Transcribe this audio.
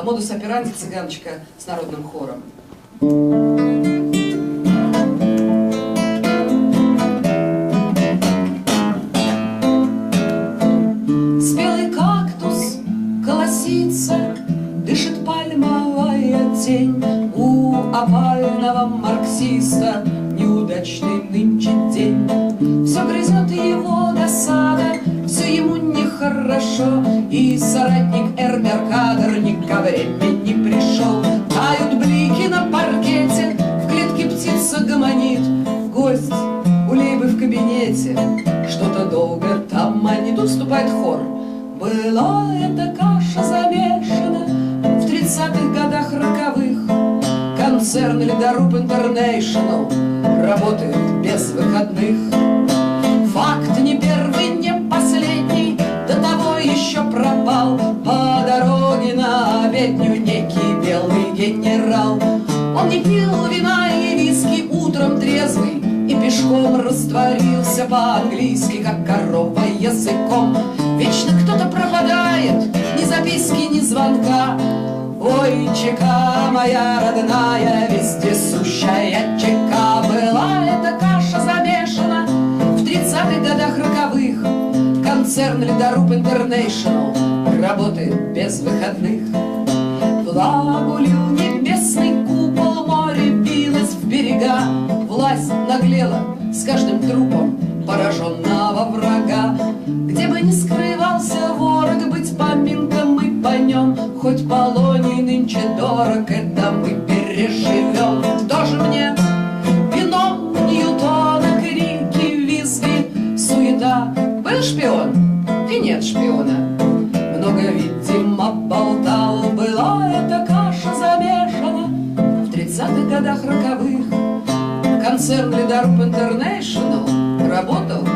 модус операнди «Цыганочка» с народным хором. Спелый кактус колосится, дышит пальмовая тень. У опального марксиста неудачный нынче день. Все грызет его досада, все ему нехорошо, и соратник Эрмеркадр ни ко времени пришел. Тают блики на паркете, в клетке птица гомонит. Гость у Лейбы в кабинете, что-то долго там манит. Уступает хор. Была эта каша замешана в 30-х годах роковых. Концерн Ледоруб Интернейшнл работает без выходных. Факт не первый, не последний, до того еще пропал по дороге на обедню некий белый генерал. Он не пил вина и виски, утром трезвый, и пешком растворился по-английски, как корова языком. Вечно кто-то пропадает, ни записки, ни звонка. Ой, ЧК моя родная, вездесущая ЧК. Была эта каша замешана в 30-х годах роковых. Концерн Ледоруб Интернейшнл работает без выходных. Влагу лил небесный купол, море билось в берега. Власть наглела с каждым трупом пораженного врага. Где бы ни скрывался ворог, быть поминком и по нем. Хоть полоний нынче дорог, это мы переживем. Кто же мне? Вино Ньютона, крики, визги, суета. Был шпион и нет шпиона. Много, видимо, болтал. Была эта каша замешана в 30-х годах роковых. Концерн Ледоруб Интернейшнл работал